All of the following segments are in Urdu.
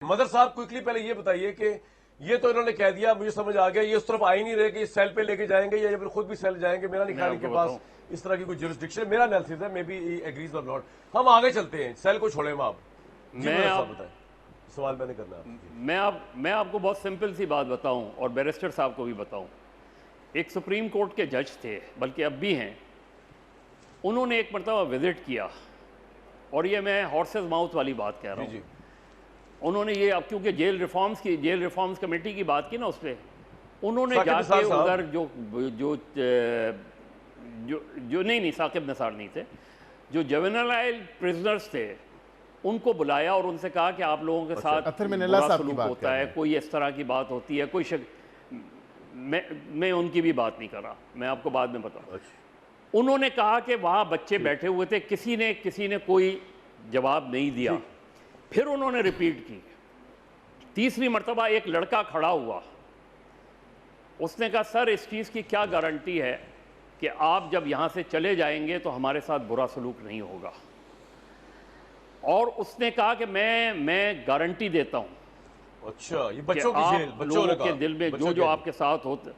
مدر صاحب کوئکلی پہلے یہ بتائیے کہ یہ تو انہوں نے کہہ دیا، مجھے سمجھ آ گیا، یہ اس طرف آ ہی نہیں رہے کہ سیل پہ لے کے جائیں گے یا پھر خود بھی سیل جائیں گے. میرا نہیں خیال ان کے پاس اس طرح کی کوئی جورسڈکشن. میرا انالیسس ہے، مے بی ایگریز اور ناٹ. ہم آگے چلتے ہیں، سیل کو چھوڑیں آپ. بتائیں، سوال میں نے کرنا. میں آپ کو بہت سمپل سی بات بتاؤں اور بیرسٹر صاحب کو بھی بتاؤں. ایک سپریم کورٹ کے جج تھے، بلکہ اب بھی ہیں، انہوں نے ایک مرتبہ وزٹ کیا، اور یہ میں ہارسز ماؤتھ والی بات کہہ رہا ہوں. انہوں نے یہ، اب کیونکہ جیل ریفارمز کمیٹی کی بات کی نا، اس پہ انہوں نے جا کے ادھر جو نہیں ثاقب نثار نہیں تھے، جو جوینائل پرزنرز تھے، ان کو بلایا اور ان سے کہا کہ آپ لوگوں کے ساتھ برا سلوک ہوتا ہے، کوئی اس طرح کی بات ہوتی ہے، کوئی میں ان کی بھی بات نہیں کر رہا، میں آپ کو بعد میں بتاؤں. انہوں نے کہا کہ وہاں بچے بیٹھے ہوئے تھے، کسی نے کوئی جواب نہیں دیا. پھر انہوں نے ریپیٹ کی. تیسری مرتبہ ایک لڑکا کھڑا ہوا، اس نے کہا سر اس چیز کی کیا گارنٹی ہے کہ آپ جب یہاں سے چلے جائیں گے تو ہمارے ساتھ برا سلوک نہیں ہوگا. اور اس نے کہا کہ میں گارنٹی دیتا ہوں کہ آپ لوگوں کے دل میں جو آپ کے ساتھ ہوتا،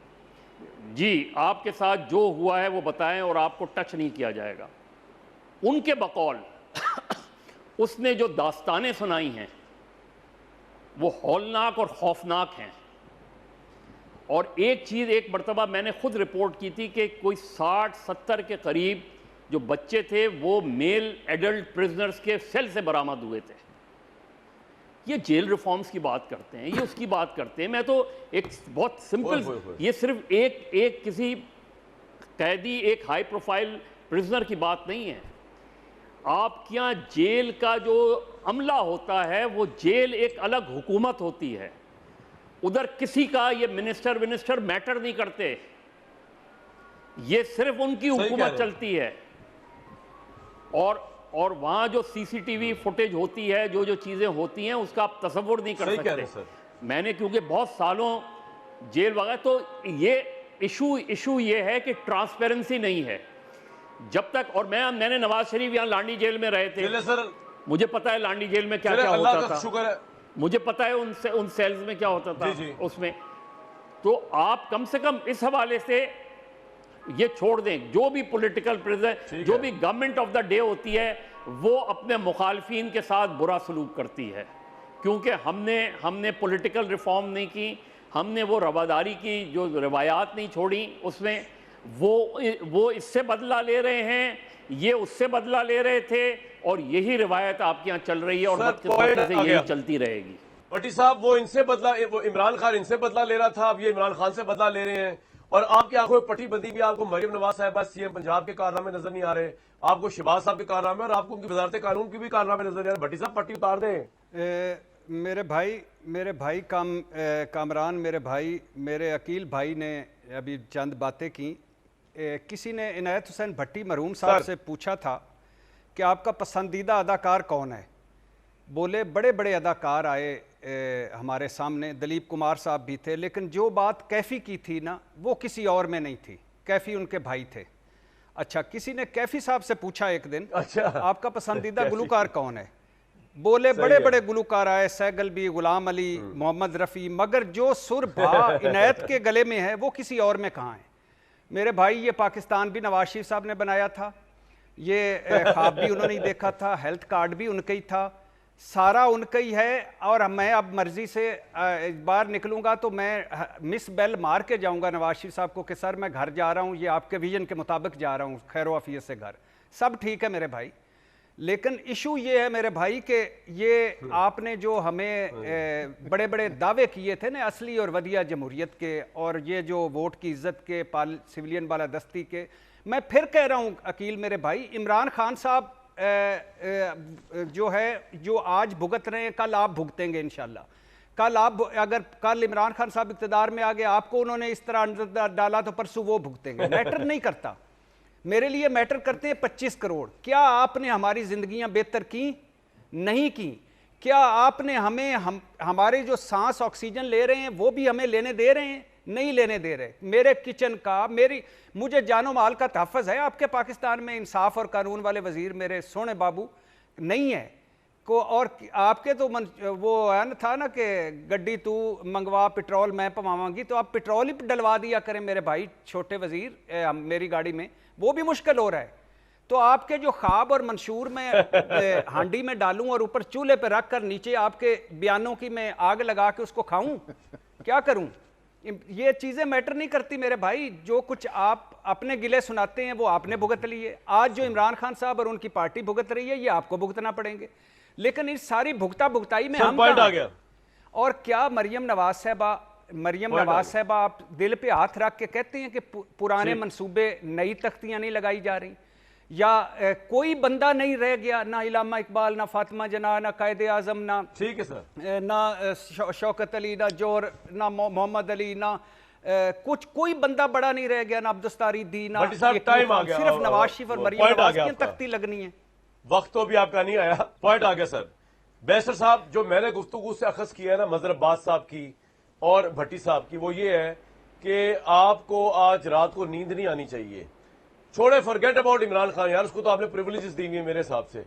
جی آپ کے ساتھ جو ہوا ہے وہ بتائیں اور آپ کو ٹچ نہیں کیا جائے گا. ان کے بقول اس نے جو داستانیں سنائی ہیں وہ ہولناک اور خوفناک ہیں. اور ایک چیز، ایک مرتبہ میں نے خود رپورٹ کی تھی کہ کوئی 60-70 کے قریب جو بچے تھے وہ میل ایڈلٹ پرزنرز کے سیل سے برآمد ہوئے تھے. یہ جیل ریفارمز کی بات کرتے ہیں، یہ اس کی بات کرتے ہیں. میں تو ایک بہت سمپل، یہ صرف ایک کسی قیدی، ایک ہائی پروفائل پرزنر کی بات نہیں ہے. آپ کے یہاں جیل کا جو عملہ ہوتا ہے، وہ جیل ایک الگ حکومت ہوتی ہے. ادھر کسی کا یہ منسٹر میٹر نہیں کرتے، یہ صرف ان کی حکومت چلتی ہے. اور وہاں جو سی سی ٹی وی فوٹیج ہوتی ہے، جو چیزیں ہوتی ہیں، اس کا آپ تصور نہیں کر سکتے. میں نے کیونکہ بہت سالوں جیل وغیرہ، تو یہ ایشو یہ ہے کہ ٹرانسپیرنسی نہیں ہے. جب تک، اور میں نے نواز شریف یہاں لانڈی جیل میں رہے تھے، مجھے پتا ہے لانڈی جیل میں کیا ہوتا تھا، مجھے پتا ہے ان سیلز میں کیا ہوتا تھا اس میں. تو آپ کم سے کم اس حوالے سے یہ چھوڑ دیں. جو بھی پولیٹیکل پریزنر، جو بھی گورنمنٹ آف دا ڈے ہوتی ہے، وہ اپنے مخالفین کے ساتھ برا سلوک کرتی ہے. کیونکہ ہم نے پولیٹیکل ریفارم نہیں کی، ہم نے وہ رواداری کی جو روایات نہیں چھوڑی. اس میں وہ اس سے بدلہ لے رہے ہیں، یہ اس سے بدلہ لے رہے تھے، اور یہی روایت آپ کے یہاں چل رہی ہے اور بدقسمتی سے یہی چلتی رہے گی. بٹی صاحب، وہ ان سے بدلہ، وہ عمران خان ان سے بدلہ لے رہا تھا، اب یہ عمران خان سے بدلہ لے رہے ہیں. اور آپ کی آنکھوں میں پٹی بندی بھی، آپ کو مریم نواز صاحبہ سی ایم پنجاب کے کارنامے نظر نہیں آ رہے، آپ کو شہباز صاحب کے کارنامے، اور آپ کو ان کی وزارت قانون کی بھی کارنامے نظر نہیں آ رہے. بٹی صاحب پٹی اتار دیں. میرے بھائی کامران، میرے عقیل بھائی نے ابھی چند باتیں کی. کسی نے عنایت حسین بھٹی مرحوم صاحب سے پوچھا تھا کہ آپ کا پسندیدہ اداکار کون ہے. بولے بڑے بڑے اداکار آئے ہمارے سامنے، دلیپ کمار صاحب بھی تھے، لیکن جو بات کیفی کی تھی نا، وہ کسی اور میں نہیں تھی. کیفی ان کے بھائی تھے. اچھا، کسی نے کیفی صاحب سے پوچھا ایک دن، آپ کا پسندیدہ گلوکار کون ہے؟ بولے بڑے بڑے گلوکار آئے، سیگل بھی، غلام علی، محمد رفیع، مگر جو سر بھا عنایت کے گلے میں ہے وہ کسی اور میں کہاں ہے. میرے بھائی، یہ پاکستان بھی نواز شریف صاحب نے بنایا تھا، یہ خواب بھی انہوں نے دیکھا تھا، ہیلتھ کارڈ بھی ان کا ہی تھا، سارا ان کا ہی ہے. اور میں اب مرضی سے باہر نکلوں گا تو میں مس بیل مار کے جاؤں گا نواز شریف صاحب کو کہ سر میں گھر جا رہا ہوں، یہ آپ کے ویژن کے مطابق جا رہا ہوں، خیر و عافیت سے گھر. سب ٹھیک ہے میرے بھائی، لیکن ایشو یہ ہے میرے بھائی کہ یہ آپ نے جو ہمیں بڑے بڑے دعوے کیے تھے نا اصلی اور ودیع جمہوریت کے، اور یہ جو ووٹ کی عزت کے، سویلین بالادستی کے، میں پھر کہہ رہا ہوں عقیل میرے بھائی، عمران خان صاحب جو ہے، جو آج بھگت رہے ہیں، کل آپ بھگتیں گے انشاءاللہ. اگر کل عمران خان صاحب اقتدار میں آگے، آپ کو انہوں نے اس طرح اندر ڈالا تو پرسوں وہ بھگتیں گے. میٹر نہیں کرتا میرے لیے، میٹر کرتے ہیں 25 کروڑ. کیا آپ نے ہماری زندگیاں بہتر کی؟ نہیں کی. کیا آپ نے ہمارے جو سانس آکسیجن لے رہے ہیں وہ بھی ہمیں لینے دے رہے ہیں؟ نہیں لینے دے رہے. میرے کچن کا، مجھے جان و مال کا تحفظ ہے آپ کے پاکستان میں. انصاف اور قانون والے وزیر میرے سونے بابو نہیں ہے. کو اور آپ کے تو وہ ہے نا تھا نا کہ گڈی تو منگوا پٹرول میں پواواں گی، تو آپ پٹرول ہی ڈلوا دیا کریں میرے بھائی چھوٹے وزیر میری گاڑی میں، وہ بھی مشکل ہو رہا ہے۔ تو آپ کے جو خواب اور منشور میں ہانڈی میں ڈالوں اور اوپر چولہے پہ رکھ کر نیچے آپ کے بیانوں کی میں آگ لگا کے اس کو کھاؤں، کیا کروں؟ یہ چیزیں میٹر نہیں کرتی میرے بھائی، جو کچھ آپ اپنے گلے سناتے ہیں وہ آپ نے بھگت لیے، آج جو عمران خان صاحب اور ان کی پارٹی بھگت رہی ہے یہ آپ کو بھگتنا پڑیں گے، لیکن اس ساری بھگتائی میں ہم پوائنٹ آ گیا۔ اور کیا مریم نواز صاحبہ آپ دل پہ ہاتھ رکھ کے کہتے ہیں کہ پرانے منصوبے نئی تختیاں نہیں لگائی جا رہی، یا کوئی بندہ نہیں رہ گیا، نہ علامہ اقبال، نہ فاطمہ جناح، نہ قائد اعظم، نہ ٹھیک ہے سر، نہ شوکت علی، نہ جوہر، نہ محمد علی، نہ کچھ کوئی بندہ بڑا نہیں رہ گیا، نہ عبدالستار دی، نہ صرف نواز شریف اور مریم نواز کی تختی لگنی ہے۔ وقت تو بھی آپ کا نہیں آیا، پوائنٹ آ گیا سر۔ بیسر صاحب، جو میں نے گفتگو سے اخذ کیا ہے نا مظہر عباس صاحب کی اور بھٹی صاحب کی، وہ یہ ہے کہ آپ کو آج رات کو نیند نہیں آنی چاہیے۔ چھوڑے فرگیٹ اباؤٹ عمران خان، یار اس کو تو آپ نے پریولیجز دی ہوئی ہیں میرے حساب سے۔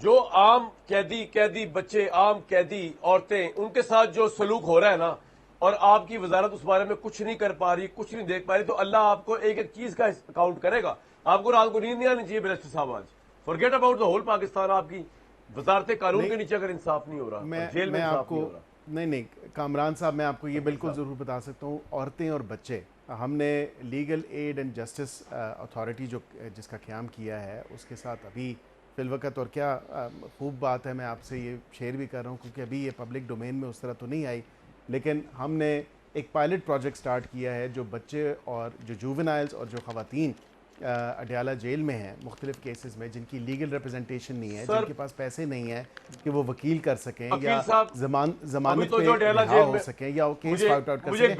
جو عام قیدی بچے، عام قیدی عورتیں، ان کے ساتھ جو سلوک ہو رہا ہے نا، اور آپ کی وزارت اس بارے میں کچھ نہیں کر پا رہی، کچھ نہیں دیکھ پا رہی، تو اللہ آپ کو ایک ایک چیز کا اکاؤنٹ کرے گا۔ آپ کو رات کو نیند نہیں آنی چاہیے بیرسٹر صاحب آج۔ Forget about the whole Pakistan, آپ کی وزارت قانون کے نیچے اگر انصاف نہیں ہو رہا، جیل میں انصاف نہیں ہو رہا۔ نہیں کامران صاحب، میں آپ کو یہ بالکل ضرور بتا سکتا ہوں، عورتیں اور بچے، ہم نے legal aid and justice authority جس کا قیام کیا ہے اس کے ساتھ ابھی فی الوقت، اور کیا خوب بات ہے، میں آپ سے یہ شیئر بھی کر رہا ہوں کیونکہ ابھی یہ پبلک ڈومین میں اس طرح تو نہیں آئی، لیکن ہم نے ایک پائلٹ پروجیکٹ سٹارٹ کیا ہے جو بچے اور جو جوونائلز اور جو خواتین اڈیالہ جیل میں ہیں مختلف کیسز میں، جن کی لیگل ریپرزنٹیشن نہیں ہے، جن کے پاس پیسے نہیں ہیں کہ وہ وکیل کر سکیں یا ضمانت پہ رہا ہو سکیں یا وہ کیس فائٹ آؤٹ کر سکیں،